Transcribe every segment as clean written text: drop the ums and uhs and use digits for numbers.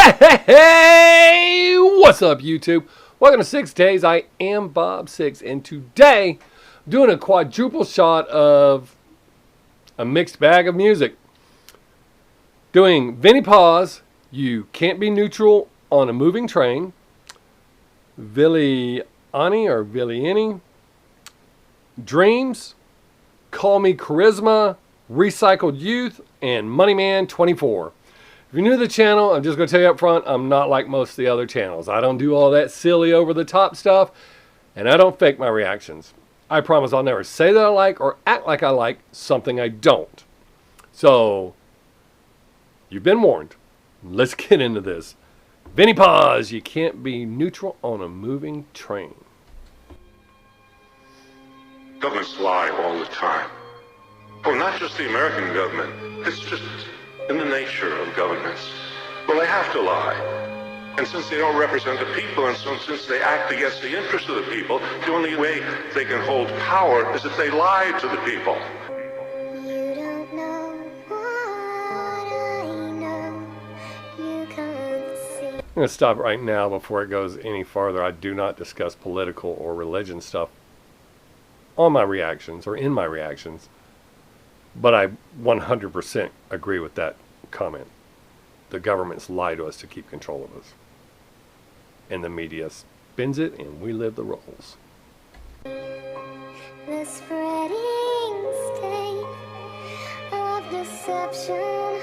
Hey, what's up, YouTube? Welcome to Sixx Daze. I am Bob Sixx, and today I'm doing a quadruple shot of a mixed bag of music. Doing Vinnie Paz, You Can't Be Neutral on a Moving Train, Villiany or Villiany, Dreams, Call Me Karizma, Recycled Youth, and Money Man 24. If you're new to the channel, I'm just going to tell you up front, I'm not like most of the other channels. I don't do all that silly over-the-top stuff, and I don't fake my reactions. I promise I'll never say that I like or act like I like something I don't. So, you've been warned. Let's get into this. Vinnie Paz, You Can't Be Neutral on a Moving Train. Governments lie all the time. Oh, not just the American government. It's just in the nature of governments. Well, they have to lie. And since they don't represent the people, and so since they act against the interests of the people, the only way they can hold power is if they lie to the people. You don't know what I know. You can't see. I'm going to stop right now before it goes any farther. I do not discuss political or religion stuff on my reactions or in my reactions. But I 100% agree with that comment. The governments lie to us to keep control of us. And the media spins it, and we live the roles. The spreading state of deception.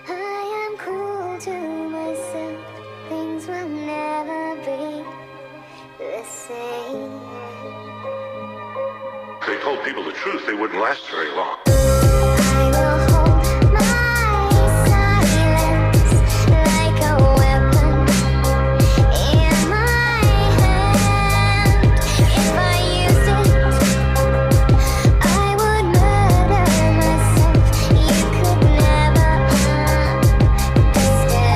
I am cruel to myself. Things will never be the same. If they told people the truth, they wouldn't last very long. I will hold my silence like a weapon in my hand. If I used it, I would murder myself. You could never understand.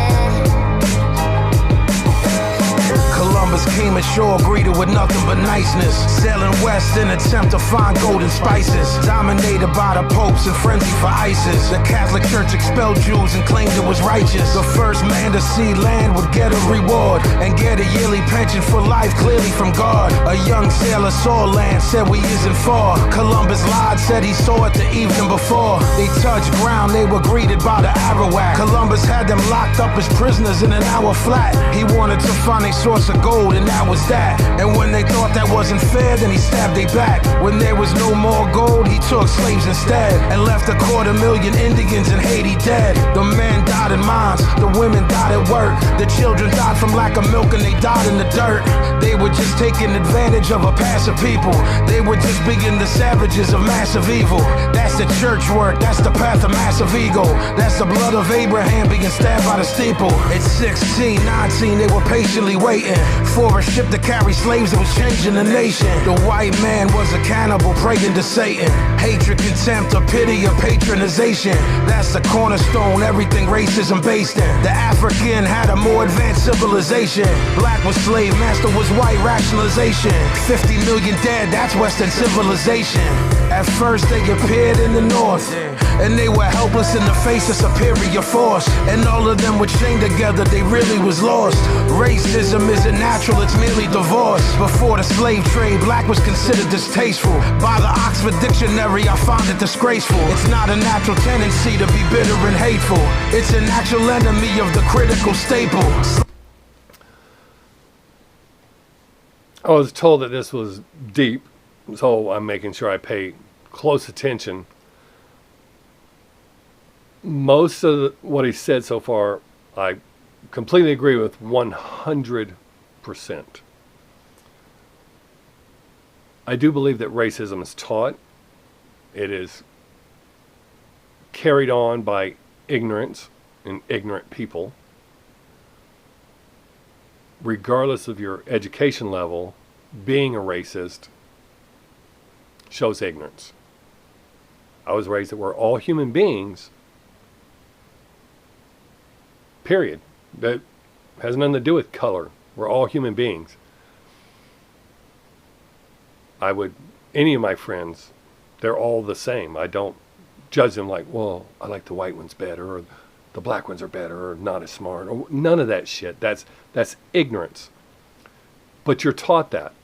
Columbus came ashore greeted with nothing but niceness. Sailing west in attempt to find golden spices. Dominated by the popes and frenzy for ISIS. The Catholic Church expelled Jews and claimed it was righteous. The first man to see land would get a reward and get a yearly pension for life, clearly from God. A young sailor saw land, said we isn't far. Columbus lied, said he saw it the evening before. They touched ground, they were greeted by the Arawak. Columbus had them locked up as prisoners in an hour flat. He wanted to find a source of gold, and that was that. And when they thought that wasn't fair, then he stabbed they back. When there was no more gold, he took slaves instead and left 250,000 Indians in Haiti dead. The men died in mines, the women died at work. The children died from lack of milk and they died in the dirt. They were just taking advantage of a passive people. They were just being the savages of massive evil. That's the church work, that's the path of massive ego. That's the blood of Abraham being stabbed by the steeple. At 16, 19, they were patiently waiting for a ship to carry slaves that was changing the nation. The white man was a cannibal praying to Satan. Hatred, contempt, or pity, or patronization. That's the cornerstone, everything racism based in. The African had a more advanced civilization. Black was slave, master was white, rationalization. 50 million dead, that's Western civilization. At first they appeared in the north, and they were helpless in the face of superior force. And all of them were chained together, they really was lost. Racism isn't natural, it's merely divorce. Before the slave trade, black was considered distasteful. By the Oxford Dictionary, I found it disgraceful. It's not a natural tendency to be bitter and hateful. It's a natural enemy of the critical staple. I was told that this was deep, so I'm making sure I pay close attention. Most of what he said so far, I completely agree with 100%. I do believe that racism is taught. It is carried on by ignorance and ignorant people. Regardless of your education level, being a racist shows ignorance. I was raised that we're all human beings, period. That has nothing to do with color. We're all human beings. Any of my friends, they're all the same. I don't judge them like, well, I like the white ones better, or the black ones are better or not as smart, or none of that shit. That's ignorance. But you're taught that.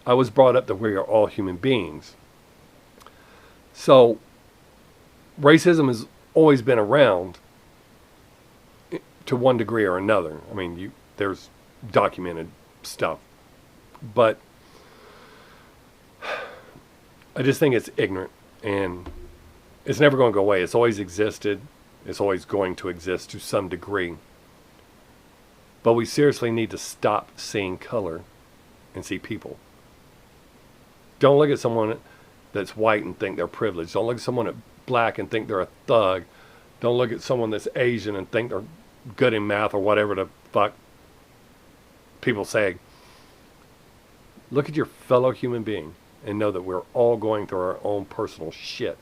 I was brought up that we are all human beings. So racism has always been around to one degree or another. I mean, there's documented stuff. But I just think it's ignorant, and it's never going to go away. It's always existed. It's always going to exist to some degree. But we seriously need to stop seeing color and see people. Don't look at someone that's white and think they're privileged. Don't look at someone that's black and think they're a thug. Don't look at someone that's Asian and think they're good in math or whatever the fuck people say. Look at your fellow human being and know that we're all going through our own personal shit.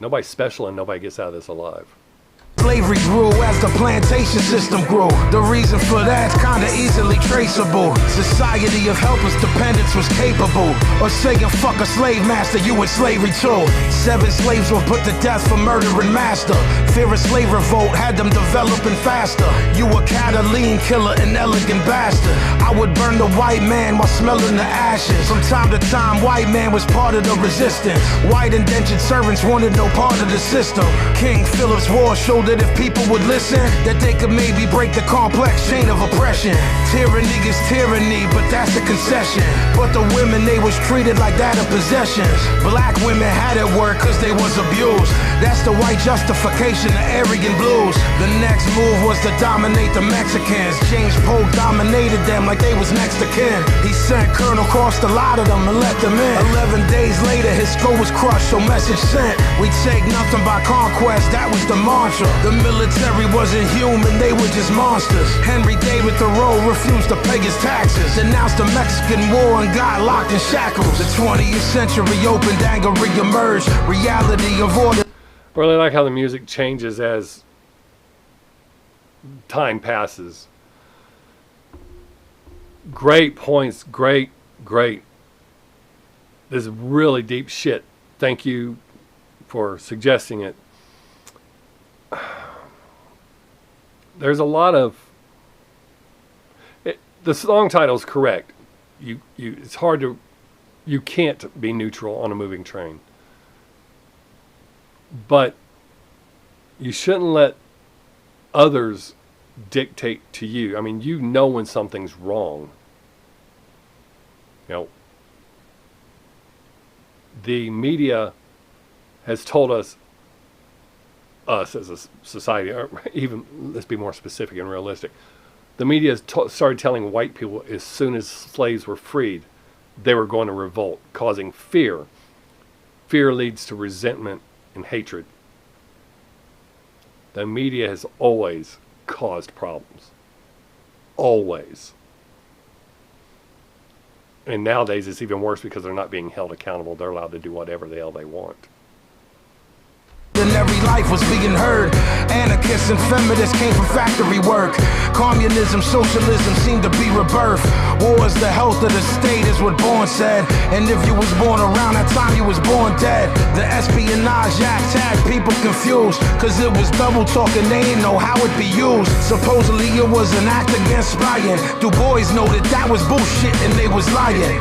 Nobody's special and nobody gets out of this alive. Slavery grew as the plantation system grew. The reason for that's kinda easily traceable. Society of helpless dependence was capable of saying fuck a slave master, you in slavery too. 7 slaves were put to death for murdering master. Fear of slave revolt had them developing faster. You a Catalan killer, an elegant bastard. I would burn the white man while smelling the ashes. From time to time, white man was part of the resistance. White indentured servants wanted no part of the system. King Philip's War showed that if people would listen, that they could maybe break the complex chain of oppression. Tyranny is tyranny, but that's a concession. But the women, they was treated like that of possessions. Black women had it work cause they was abused. That's the white justification of Aryan blues. The next move was to dominate the Mexicans. James Polk dominated them like they was next to kin. He sent Colonel Cross a lot of them and let them in. 11 days later his skull was crushed, so message sent. We take nothing by conquest, that was the mantra. The military wasn't human, they were just monsters. Henry David Thoreau refused to pay his taxes, denounced the Mexican War and got locked in shackles. The 20th century opened, anger re-emerged, reality of order. I really like how the music changes as time passes. Great points, great. This is really deep shit. Thank you for suggesting it. There's a lot of the song title is correct. It's hard to, you can't be neutral on a moving train. But you shouldn't let others dictate to you. I mean, you know when something's wrong. You know, the media has told us as a society, or even, let's be more specific and realistic, the media has started telling white people as soon as slaves were freed, they were going to revolt, causing fear. Fear leads to resentment and hatred. The media has always caused problems. Always. And nowadays it's even worse because they're not being held accountable. They're allowed to do whatever the hell they want. And every life was being heard. Anarchists and feminists came from factory work. Communism, socialism seemed to be rebirth. War is the health of the state is what Bourne said. And if you was born around that time, you was born dead. The Espionage Act had people confused, cause it was double talking, they didn't know how it be used. Supposedly it was an act against spying. Du Bois noted that was bullshit and they was lying.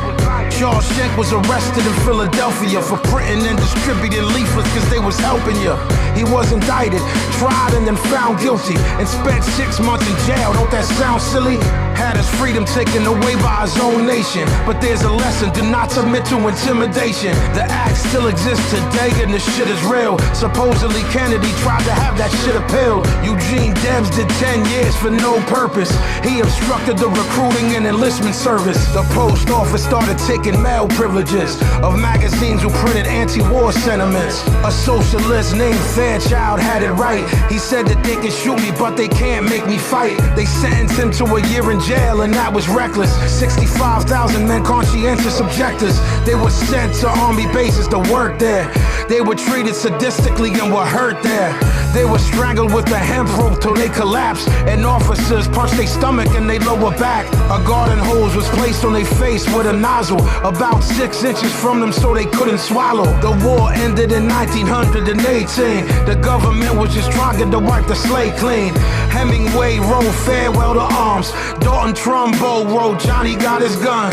Charles Schenck was arrested in Philadelphia for printing and distributing leaflets cause they was helping you. He was indicted, tried and then found guilty, and spent 6 months in jail. Don't that sound silly? Had his freedom taken away by his own nation. But there's a lesson, do not submit to intimidation. The act still exists today and the shit is real. Supposedly Kennedy tried to have that shit appealed. Eugene Debs did 10 years for no purpose. He obstructed the recruiting and enlistment service. The post office started taking mail privileges of magazines who printed anti-war sentiments. A socialist named Fairchild had it right. He said that they can shoot me but they can't make me fight. They sentenced him to a year in jail and that was reckless. 65,000 men, conscientious objectors. They were sent to army bases to work there. They were treated sadistically and were hurt there. They were strangled with a hemp rope till they collapsed, and officers punched their stomach and their lower back. A garden hose was placed on their face with a nozzle. about 6 inches from them so they couldn't swallow. The war ended in 1918. The government was just trying to wipe the slate clean. Hemingway wrote Farewell to Arms. Dalton Trumbo wrote Johnny Got His Gun.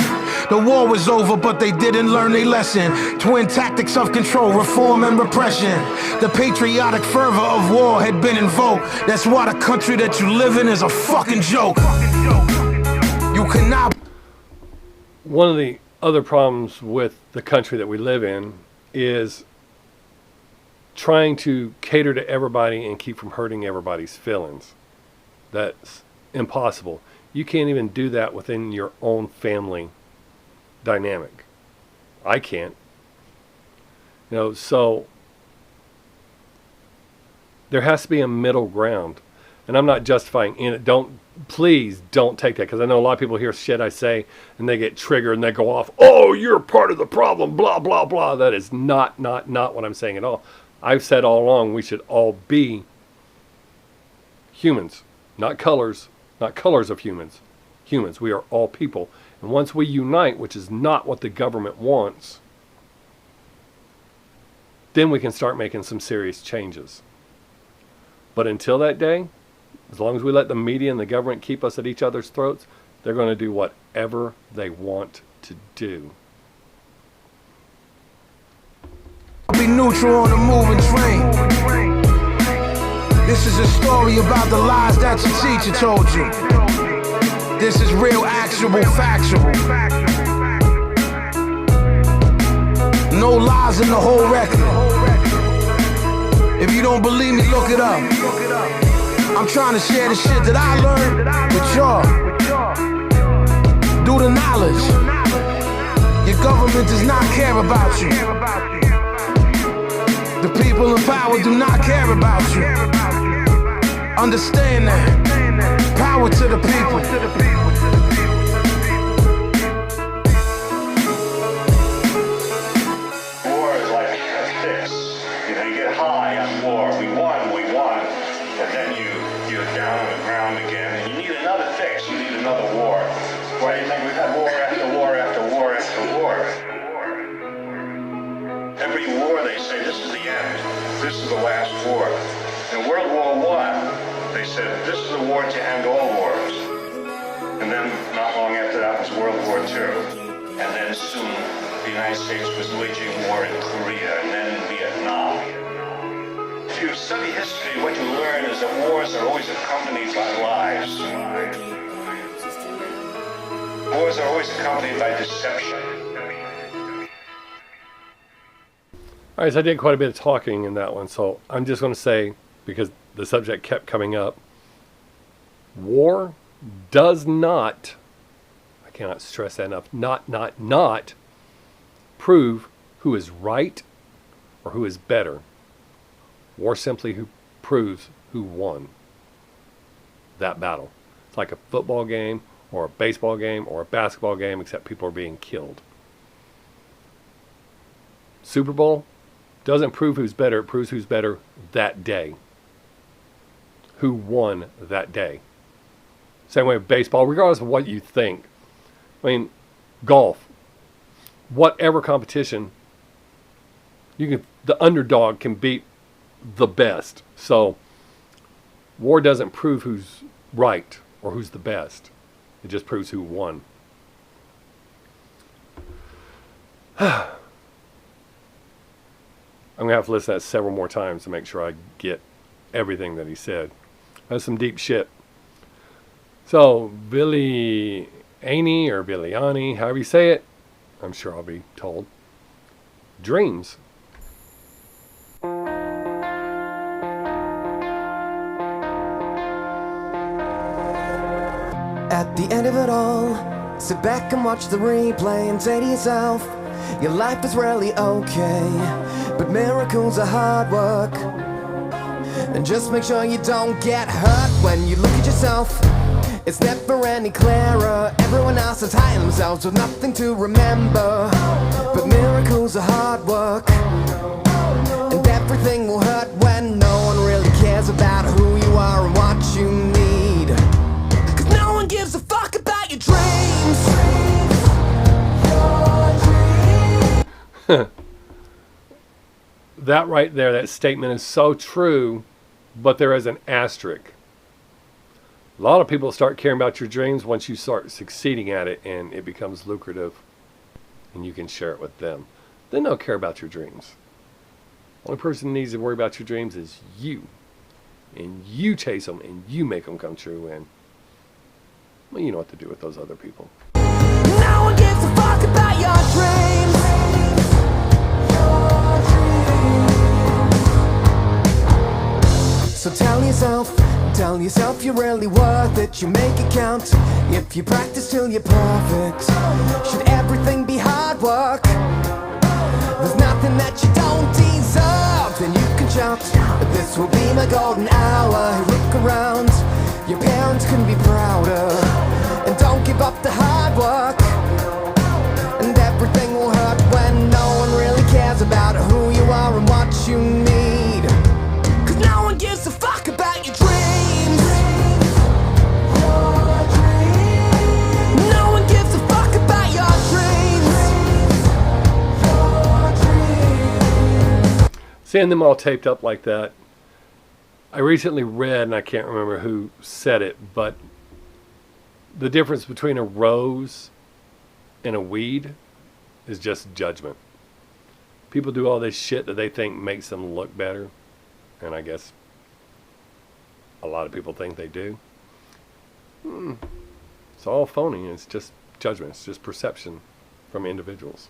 The war was over, but they didn't learn their lesson. Twin tactics of control, reform and repression. The patriotic fervor of war had been invoked. That's why the country that you live in is a fucking joke. You cannot. One of the other problems with the country that we live in is trying to cater to everybody and keep from hurting everybody's feelings. That's impossible. You can't even do that within your own family dynamic. I can't. You know, so there has to be a middle ground. And I'm not justifying in it. Please don't take that, because I know a lot of people hear shit I say and they get triggered and they go off, oh, you're part of the problem, blah, blah, blah. That is not what I'm saying at all. I've said all along we should all be humans, not colors of humans. Humans, we are all people. And once we unite, which is not what the government wants, then we can start making some serious changes. But until that day, as long as we let the media and the government keep us at each other's throats, they're going to do whatever they want to do. Be neutral on a moving train. This is a story about the lies that your teacher told you. This is real, actual, factual. No lies in the whole record. If you don't believe me, look it up. I'm trying to share the shit that I learned with y'all. Do the knowledge. Your government does not care about you. The people in power do not care about you. Understand that. Power to the people. War is like a fix. You know, you get high on war. We won. And then you're down on the ground again. And you need another fix. You need another war. Why do you think we've had war after war after war after war? Every war they say this is the end. This is the last war. In World War I, they said this is a war to end all wars. And then not long after that was World War II. And then soon the United States was waging war in Korea and then in Vietnam. If you study history, what you learn is that wars are always accompanied by lies. Wars are always accompanied by deception. All right, so I did quite a bit of talking in that one, so I'm just going to say, because the subject kept coming up, war does not, I cannot stress that enough, not prove who is right or who is better. War simply proves who won that battle. It's like a football game or a baseball game or a basketball game, except people are being killed. Super Bowl doesn't prove who's better, it proves who's better that day. Who won that day. Same way with baseball, regardless of what you think. I mean, golf, whatever competition, the underdog can beat the best. So war doesn't prove who's right or who's the best. It just proves who won. I'm going to have to listen to that several more times to make sure I get everything that he said. That's some deep shit. So, Villiany or Villiany, however you say it, I'm sure I'll be told. Dreams. At the end of it all, sit back and watch the replay and say to yourself, your life is rarely okay, but miracles are hard work. And just make sure you don't get hurt when you look at yourself. It's never any clearer. Everyone else is hiding themselves with nothing to remember. But miracles are hard work, and everything will hurt when no one really cares about who you are and what you need. 'Cause no one gives a fuck about your dreams. Your that right there, that statement is so true, but there is an asterisk. A lot of people start caring about your dreams once you start succeeding at it and it becomes lucrative and you can share it with them. Then they'll care about your dreams. The only person who needs to worry about your dreams is you. And you chase them and you make them come true. And, well, you know what to do with those other people. No one gives a fuck about your dreams. So tell yourself you're really worth it. You make it count if you practice till you're perfect. Should everything be hard work? There's nothing that you don't deserve. Then you can shout, this will be my golden hour. Look around, your parents can be prouder. And don't give up the hard work. And everything will hurt when no one really cares about who you are and what you need. Cause no one gives a fuck about your dreams. No one gives a fuck about your dreams. Seeing them all taped up like that, I recently read, and I can't remember who said it, but the difference between a rose and a weed is just judgment. People do all this shit that they think makes them look better, and I guess a lot of people think they do. It's all phony. It's just judgment. It's just perception from individuals.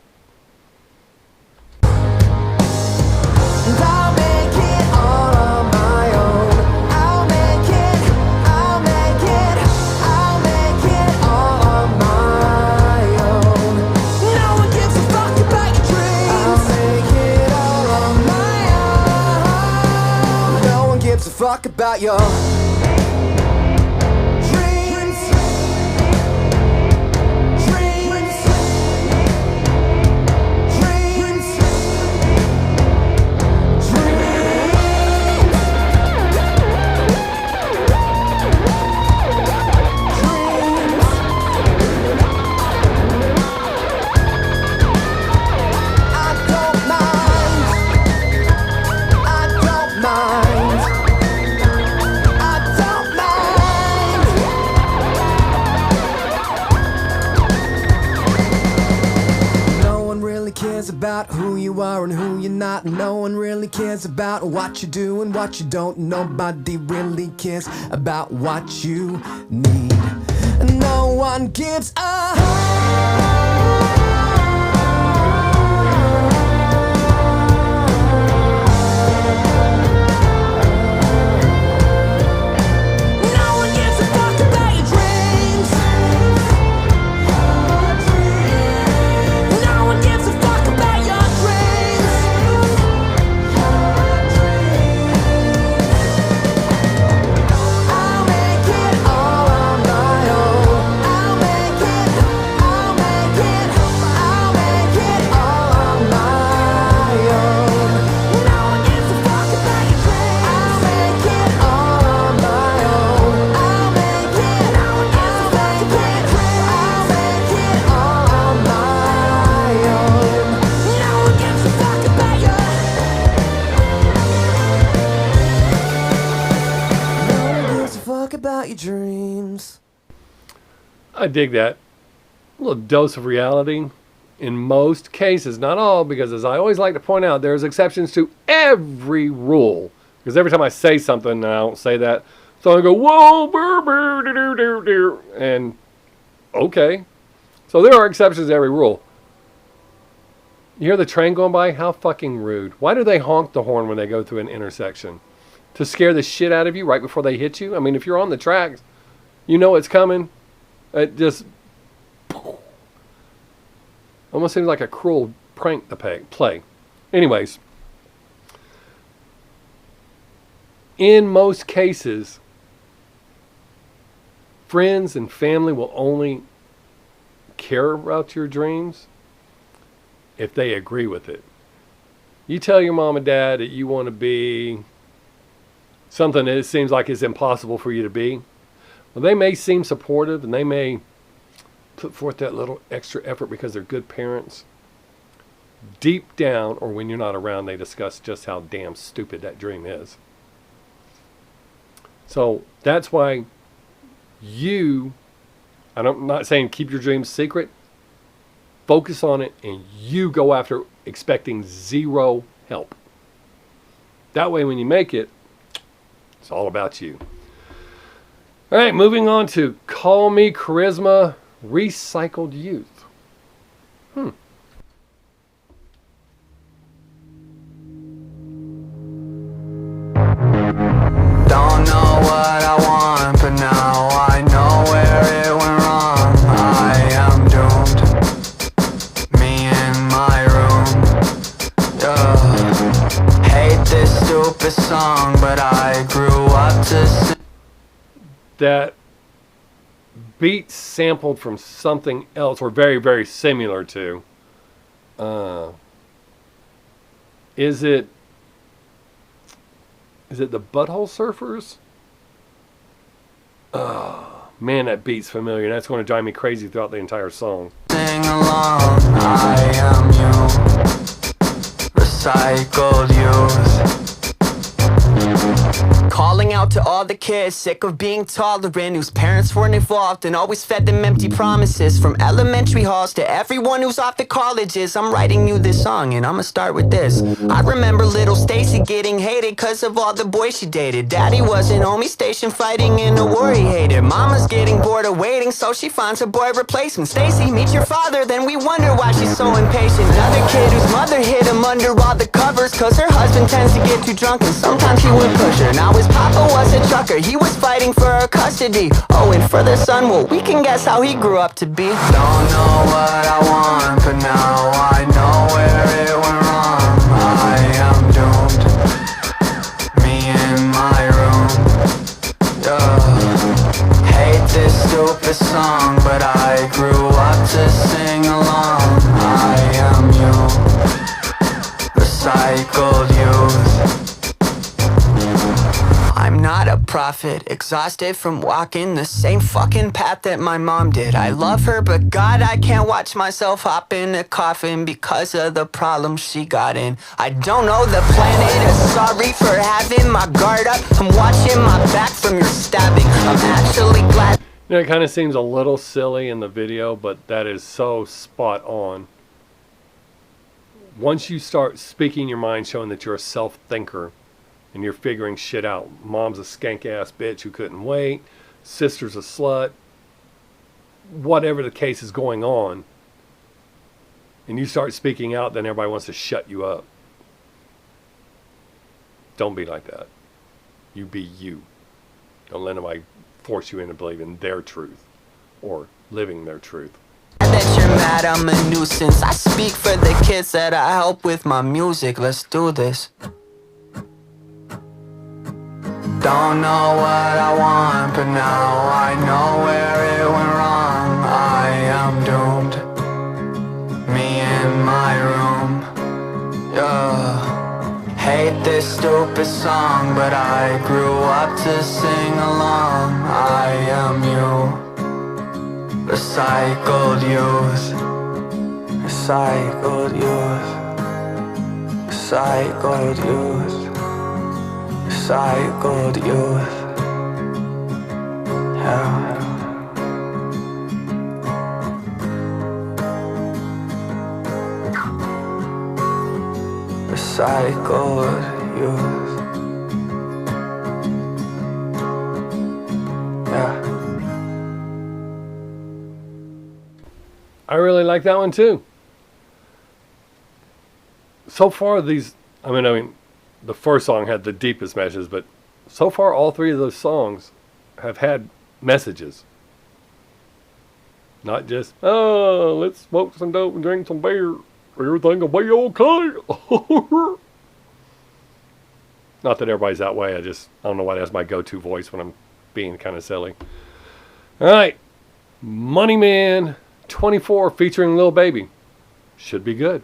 And I'll make it all on my own. I'll make it all on my own. No one gives a fuck about your dreams. I'll make it all on my own. No one gives a fuck about your dreams. About who you are and who you're not. No one really cares about what you do and what you don't. Nobody really cares about what you need. And no one gives a about your dreams. I dig that. A little dose of reality. In most cases, not all, because as I always like to point out, there's exceptions to every rule. Because every time I say something and I don't say that, so I go, whoa, brr, brr, doo, doo, doo, doo. And okay. So there are exceptions to every rule. You hear the train going by? How fucking rude. Why do they honk the horn when they go through an intersection? To scare the shit out of you right before they hit you? I mean, if you're on the tracks, you know it's coming. It just almost seems like a cruel prank to play. Anyways, in most cases, friends and family will only care about your dreams if they agree with it. You tell your mom and dad that you want to be something that it seems like is impossible for you to be. Well, they may seem supportive and they may put forth that little extra effort because they're good parents. deep down, or when you're not around, they discuss just how damn stupid that dream is. So that's why I'm not saying keep your dreams secret. Focus on it and you go after expecting zero help. That way when you make it, it's all about you. All right, moving on to Call Me Karizma, Recycled Youth. Don't know what I want, but now I know where it went wrong. I am doomed. Me in my room. Yeah. Hate this stupid song, but I grew up to sing. That beat sampled from something else, or very, very similar to. Is it the Butthole Surfers? Oh, man, that beat's familiar. That's going to drive me crazy throughout the entire song. Sing along, I am you. Recycled youth. Calling out to all the kids sick of being tolerant, whose parents weren't involved and always fed them empty promises. From elementary halls to everyone who's off to colleges, I'm writing you this song and I'ma start with this. I remember little Stacy getting hated cause of all the boys she dated. Daddy wasn't home, he's stationed fighting in a war he hated. Mama's getting bored of waiting, so she finds a boy replacement. Stacy, meet your father, then we wonder why she's so impatient. Another kid whose mother hid him under all the covers, cause her husband tends to get too drunk and sometimes he would push her. Now his papa was a trucker, he was fighting for her custody. Oh, and for their son, well, we can guess how he grew up to be. Don't know what I want, but now I know where it went wrong. I am doomed. Me in my room. Yeah. Hate this stupid song, but I grew up to sing along. I am you. Recycled youth. I'm not a prophet, exhausted from walking the same fucking path that my mom did. I love her, but God, I can't watch myself hop in a coffin because of the problems she got in. I don't know the planet is sorry for having my guard up. I'm watching my back from your stabbing. I'm actually glad. You know, it kind of seems a little silly in the video, but that is so spot on. Once you start speaking your mind, showing that you're a self-thinker, and you're figuring shit out. Mom's a skank-ass bitch who couldn't wait. Sister's a slut. Whatever the case is going on. And you start speaking out, then everybody wants to shut you up. Don't be like that. You be you. Don't let anybody force you into believing their truth or living their truth. That you're mad, I'm a nuisance. I speak for the kids that I help with my music. Let's do this. Don't know what I want, but now I know where it went wrong. I am doomed. Me in my room. Yeah. Hate this stupid song, but I grew up to sing along. I am you. Recycled youth. Recycled youth. Recycled youth. Recycled youth. Yeah. Recycled youth. Yeah. I really like that one too. So far, these, I mean, the first song had the deepest messages, but so far all three of those songs have had messages. Not just, oh, let's smoke some dope and drink some beer. Everything will be okay. Not that everybody's that way. I don't know why that's my go-to voice when I'm being kind of silly. All right. Money Man 24 featuring Lil Baby. Should be good.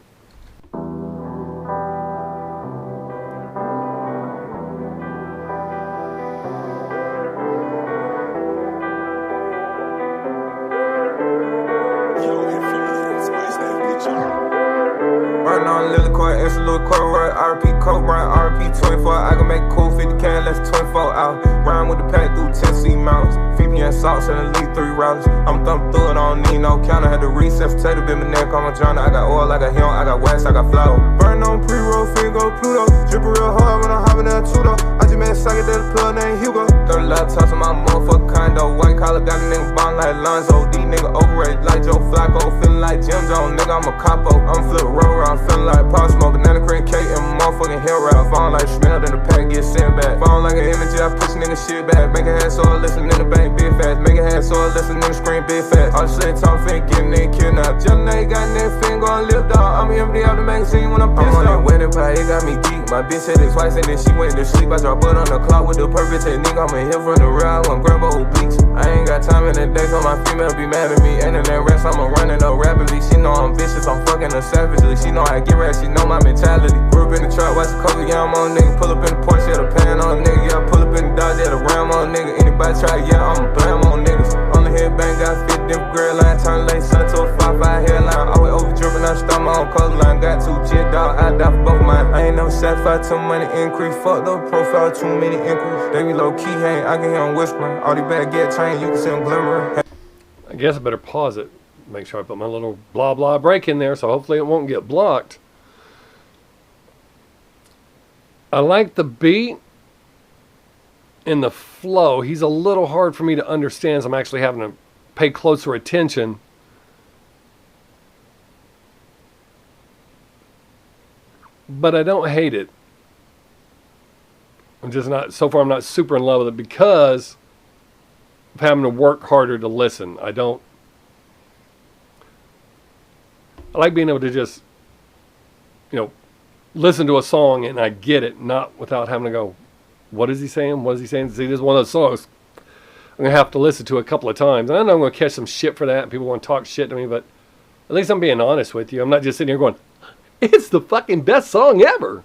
Burn on Lily Court, it's a little corduroy, RP Coke, run RP 24. I can make cool 50 can, less 24 out. Round with the pack through Tennessee mountains. VPN salts and elite 3 routers. I'm thumping through it, I don't need no counter. Had to reset, potato, been my neck on my journal. I got oil, I got him, I got wax, I got flour. Burn on pre-roll, finger, Pluto. Drippin' real hard when I'm hopping that Tudo. I just made a psychedelic plug named Hugo. 30 laptops in my motherfucking condo. White collar got a nigga bond like Lonzo. D nigga overrated like Joe Flacco. Feeling like Jim Jones, nigga, I'm a capo. I'm flip roll around, feeling like Pop Smoke. Banana cream cake and motherfucking hill rap. Falling like smelled in the pack, get sent back. Falling like an image, I push nigga shit back. Make a head so I listen in the bank, big fast. Make a head so I listen in the screen, big fast. All the shit talk, fin, getting nigga kidnapped. Jelly nigga got nigga fin, gon' live dog. I'm empty out the magazine when I'm pissed off. I'm on that wedding pie, it got me geek. My bitch said it twice and then she went to sleep. I dropped butt on the clock with the perfect technique. I'm in here from the ride, one grab a whole beats. I ain't got time in the day, so my female be mad at me. And in that rest, I'm running up rapidly. She know I'm vicious, I'm fucking her savagely. She know I get rap, she know my mentality. Grew up in the trap, watch the cover, yeah, I'm on nigga. Pull up in the Porsche, yeah, the pan on nigga. Yeah, pull up in the Dodge, yeah, the Ram on nigga. Anybody try, yeah, I'ma blam on niggas. On the headbang, got 50 different girl line. Turn late, sun to a 5-5 hairline. Always over dripping, I start my own color line. Got 2 jit dog, I die for both mine. I ain't never satisfied till money increase. Fuck the profile, too many inquiries. They be low key, hang, I can hear them whispering. All these bad get trained, you can see them glimmering. I guess I better pause it. Make sure I put my little blah blah break in there, so hopefully it won't get blocked. I like the beat and the flow. He's a little hard for me to understand, so I'm actually having to pay closer attention. But I don't hate it. I'm just not, so far I'm not super in love with it because of having to work harder to listen. I like being able to just, listen to a song and I get it, not without having to go, what is he saying? What is he saying? See, this is one of those songs I'm going to have to listen to a couple of times. And I know I'm going to catch some shit for that. People want to talk shit to me, but at least I'm being honest with you. I'm not just sitting here going, it's the fucking best song ever.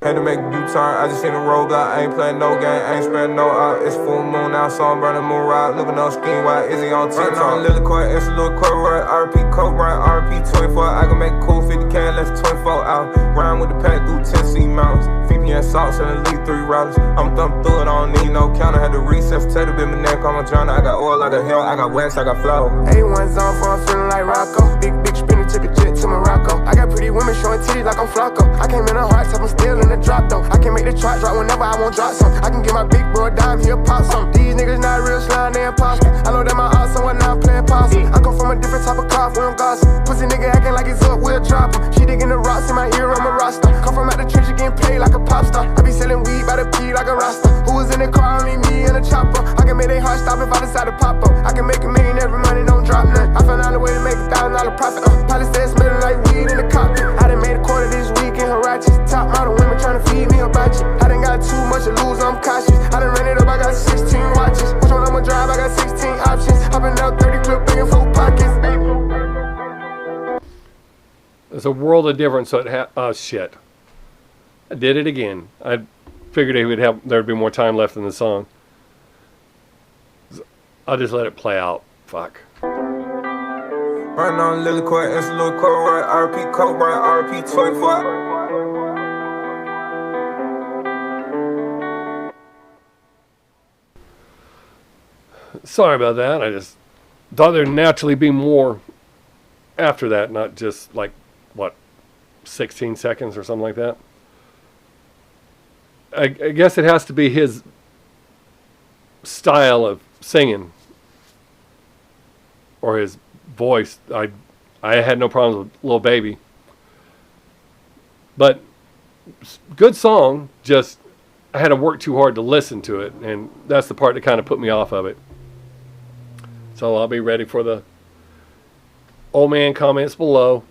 Had to make a U-turn, I just seen a roadblock. I ain't playing no game, I ain't spending no out. It's full moon now, so I'm burning moon ride. Looking on scheme, why is he on TikTok? On Lily Court, it's a little corduroy, RP Coke, run RP 24. I can make cool 50 can, less 24 out. Round with the pack through Tennessee mountains. VPN salts and elite 3 routers. I'm thumping through it, I don't need no counter. Had to reset, potato, been my neck on my journal. I got oil, I got hell, I got wax, I got flour. A1's on for I'm feeling like Rocco. Big spinner, took a jet to Morocco. I got pretty women showing titties like I'm Flacco. I came in a hard top, I'm still in the drop though. I can make the chart drop whenever I want drop some. I can get my big bro a dime, he'll pop some. These niggas not real slime, they imposter. I know that my odds somewhere now I'm playing possum. I come from a different type of cloth, we don't gossip. Pussy nigga acting like he's up, we'll drop him. She digging the rocks in my ear, I'm a roster. Come from out the trench, getting paid like a pop star. I be selling weed by the P like a roster. Who was in the car, only me and a chopper. I can make they heart stop if I decide to pop up. I can make a million every money, don't drop none. I found out a way to make $1,000 profit. Pilot said smelling like weed in the cockpit. I done made a quarter this week in Harachis. Top model women trying to feed me hibachi. I done got too much to lose, I'm cautious. I done ran it up, I got 16 watches. Which one I'ma drive, I got 16 options. Hopping out 30 clip, bringing 4 pockets. There's a world of difference, so oh shit. I did it again. I figured there'd be more time left in the song. I'll just let it play out. Fuck. Burn on Lily Court, it's a little corduroy, RP Coke, run RP 24. Sorry about that. I just thought there'd naturally be more after that, not just like, 16 seconds or something like that. I guess it has to be his style of singing or his voice. I had no problems with Lil Baby. But good song, just I had to work too hard to listen to it, and that's the part that kind of put me off of it. So I'll be ready for the old man comments below.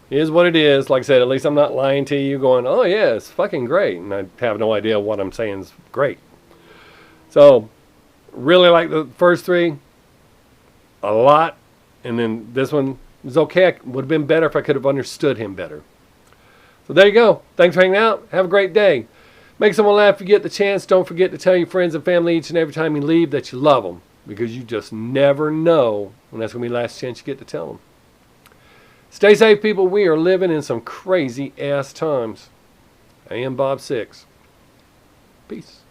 It is what it is. Like I said, at least I'm not lying to you going, oh yeah, it's fucking great. And I have no idea what I'm saying is great. So, really like the first 3 a lot. And then this one was okay. It would have been better if I could have understood him better. So there you go. Thanks for hanging out. Have a great day. Make someone laugh if you get the chance. Don't forget to tell your friends and family each and every time you leave that you love them. Because you just never know when that's going to be the last chance you get to tell them. Stay safe, people. We are living in some crazy ass times. I am Bob Sixx. Peace.